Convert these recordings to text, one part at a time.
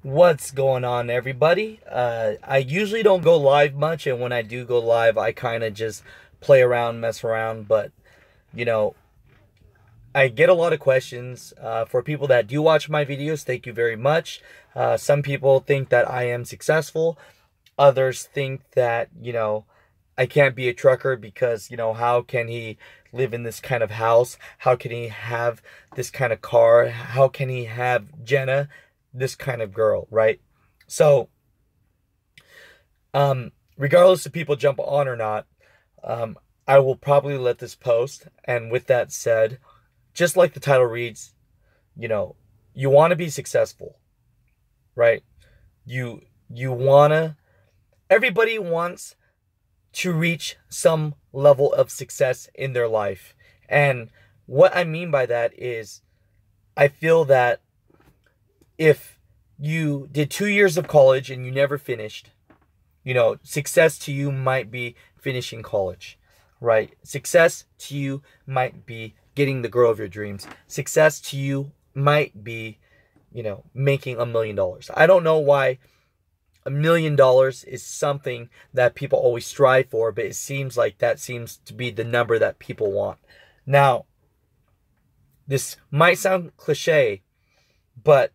What's going on, everybody? I usually don't go live much, and when I do go live, I kind of just play around, mess around. But you know, I get a lot of questions for people that do watch my videos. Thank you very much. Some people think that I am successful. Others think that I can't be a trucker because how can he live in this kind of house? How can he have this kind of car? How can he have Jenna, this kind of girl, right? So, regardless if people jump on or not, I will probably let this post. And with that said, just like the title reads, you know, you want to be successful, right? You you wanna everybody wants to reach some level of success in their life. And what I mean by that is I feel that if you did 2 years of college and you never finished, success to you might be finishing college, right? Success to you might be getting the girl of your dreams. Success to you might be, making $1 million. I don't know why $1 million is something that people always strive for, but it seems like that seems to be the number that people want. Now, this might sound cliche, but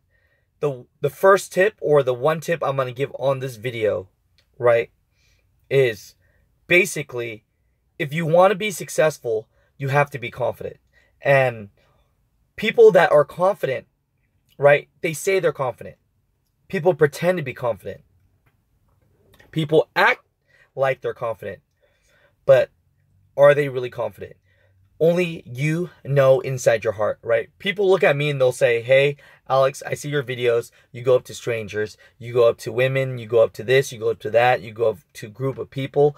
the first tip, or the one tip I'm going to give on this video, right, is basically, if you want to be successful, you have to be confident. And people that are confident, right, they say they're confident. People pretend to be confident. People act like they're confident, but are they really confident? Only you know inside your heart, right? People look at me and they'll say, "Hey, Alex, I see your videos. You go up to strangers, you go up to women, you go up to this, you go up to that, you go up to a group of people.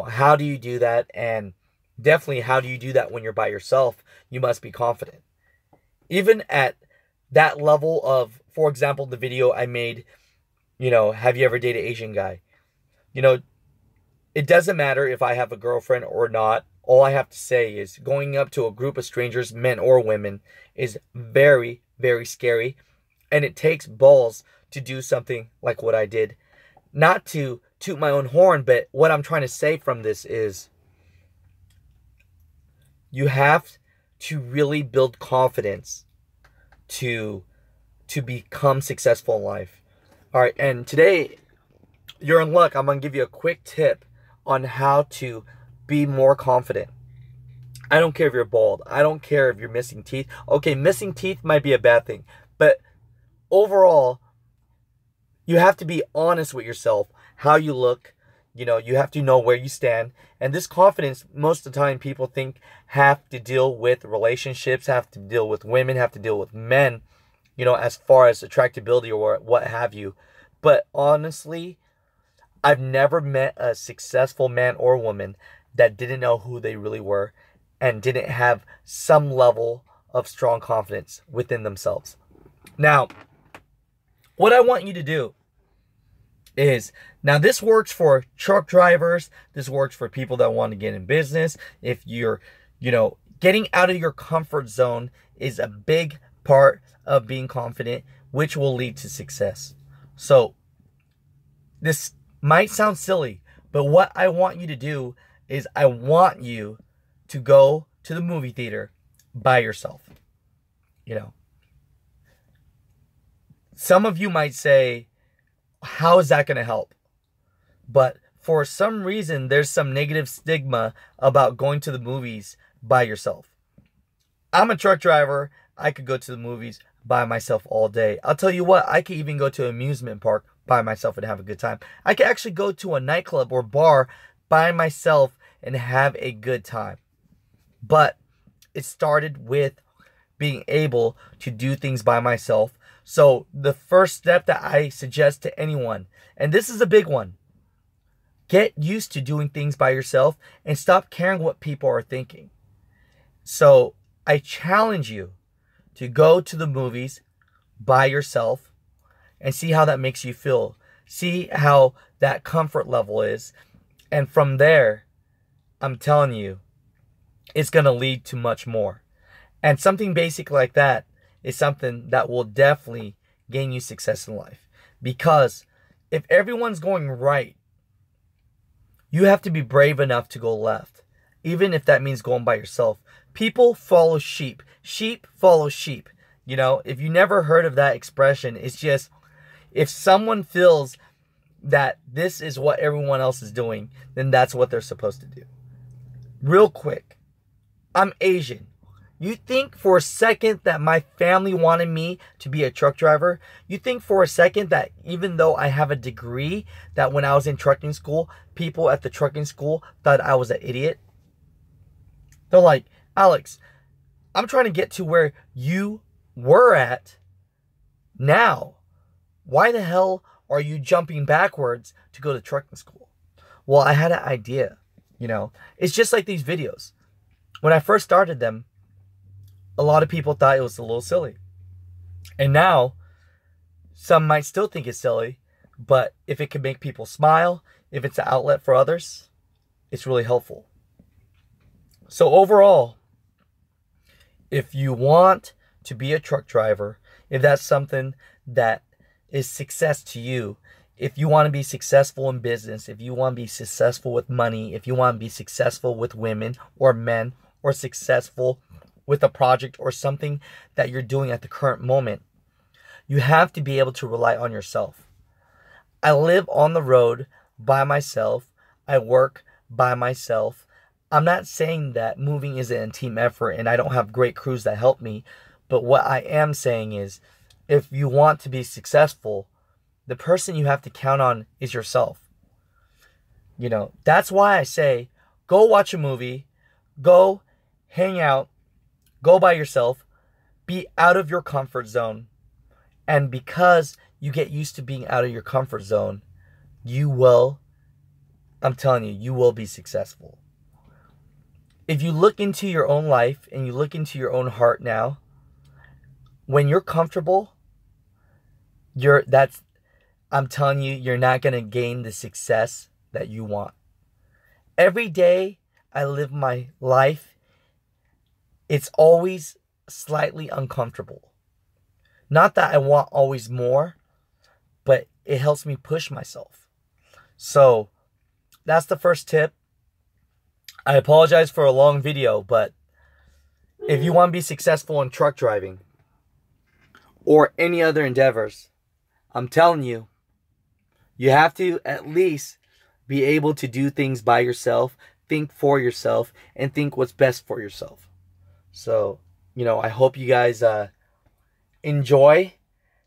How do you do that?" And definitely, how do you do that when you're by yourself? You must be confident. Even at that level of, for example, the video I made, have you ever dated an Asian guy? You know, it doesn't matter if I have a girlfriend or not. All I have to say is going up to a group of strangers, men or women, is very, very scary. And it takes balls to do something like what I did. Not to toot my own horn, but what I'm trying to say from this is you have to really build confidence to become successful in life. All right, and today you're in luck. I'm going to give you a quick tip on how to be more confident. I don't care if you're bald. I don't care if you're missing teeth. Okay, missing teeth might be a bad thing, but overall, you have to be honest with yourself, how you look. You have to know where you stand. And this confidence, most of the time, people think have to deal with relationships, have to deal with women, have to deal with men, as far as attractability or what have you. But honestly, I've never met a successful man or woman that didn't know who they really were and didn't have some level of strong confidence within themselves. Now, what I want you to do is, now this works for truck drivers, this works for people that want to get in business. If you're, getting out of your comfort zone is a big part of being confident, which will lead to success. So, this might sound silly, but what I want you to do is I want you to go to the movie theater by yourself. Some of you might say, how is that going to help? But for some reason, there's some negative stigma about going to the movies by yourself. I'm a truck driver. I could go to the movies by myself all day. I'll tell you what, I could even go to an amusement park by myself and have a good time. I could actually go to a nightclub or bar by myself and have a good time. But it started with being able to do things by myself. So the first step that I suggest to anyone, and this is a big one, get used to doing things by yourself and stop caring what people are thinking. So I challenge you to go to the movies by yourself and see how that makes you feel. See how that comfort level is. And from there, I'm telling you, it's going to lead to much more. And something basic like that is something that will definitely gain you success in life. Because if everyone's going right, you have to be brave enough to go left, even if that means going by yourself. People follow sheep. Sheep follow sheep. You know, if you never heard of that expression, it's just if someone feels that this is what everyone else is doing, then that's what they're supposed to do. Real quick, I'm Asian. You think for a second that my family wanted me to be a truck driver? You think for a second that even though I have a degree, that when I was in trucking school, people at the trucking school thought I was an idiot? They're like, Alex, I'm trying to get to where you were at now. Why the hell are you jumping backwards to go to trucking school? Well, I had an idea, you know. It's just like these videos. When I first started them, a lot of people thought it was a little silly. And now, some might still think it's silly, but if it can make people smile, if it's an outlet for others, it's really helpful. So overall, if you want to be a truck driver, if that's something that is success to you, if you want to be successful in business, if you want to be successful with money, if you want to be successful with women or men, or successful with a project or something that you're doing at the current moment, you have to be able to rely on yourself. I live on the road by myself. I work by myself. I'm not saying that moving isn't a team effort and I don't have great crews that help me. But what I am saying is, if you want to be successful, the person you have to count on is yourself. You know, that's why I say, go watch a movie, go hang out, go by yourself, be out of your comfort zone. And because you get used to being out of your comfort zone, you will, I'm telling you, you will be successful. If you look into your own life and you look into your own heart now, when you're comfortable, I'm telling you, you're not going to gain the success that you want. Every day I live my life, it's always slightly uncomfortable. Not that I want always more, but it helps me push myself. So that's the first tip. I apologize for a long video, but if you want to be successful in truck driving or any other endeavors, I'm telling you, you have to at least be able to do things by yourself, think for yourself, and think what's best for yourself. So, you know, I hope you guys enjoy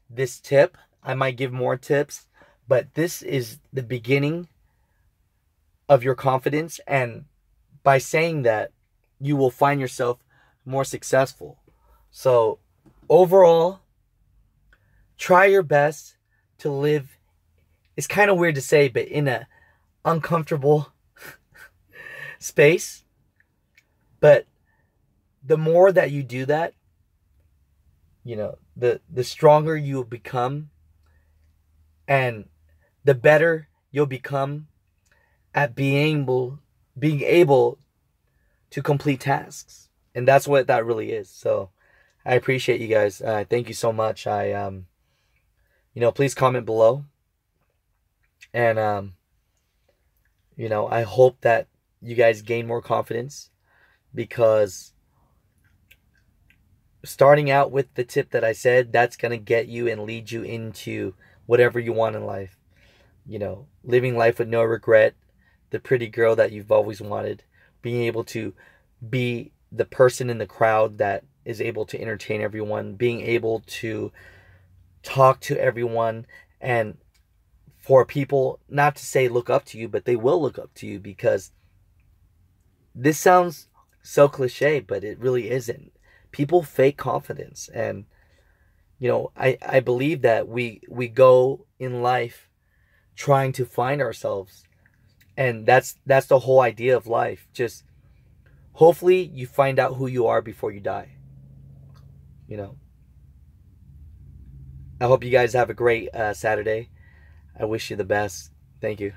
this tip. I might give more tips, but this is the beginning of your confidence. And by saying that, you will find yourself more successful. So, overall, try your best to live, it's kind of weird to say, but in a uncomfortable space. But the more that you do that, you know, the stronger you will become, and the better you'll become at being able to complete tasks. And that's what that really is. So I appreciate you guys. Thank you so much. Please comment below. And, I hope that you guys gain more confidence, because starting out with the tip that I said, that's going to get you and lead you into whatever you want in life. You know, living life with no regret, the pretty girl that you've always wanted, being able to be the person in the crowd that is able to entertain everyone, being able to talk to everyone, and for people not to say look up to you, but they will look up to you, because this sounds so cliche, but it really isn't. People fake confidence. And, I believe that we go in life trying to find ourselves. And that's the whole idea of life. Just hopefully you find out who you are before you die. I hope you guys have a great Saturday. I wish you the best. Thank you.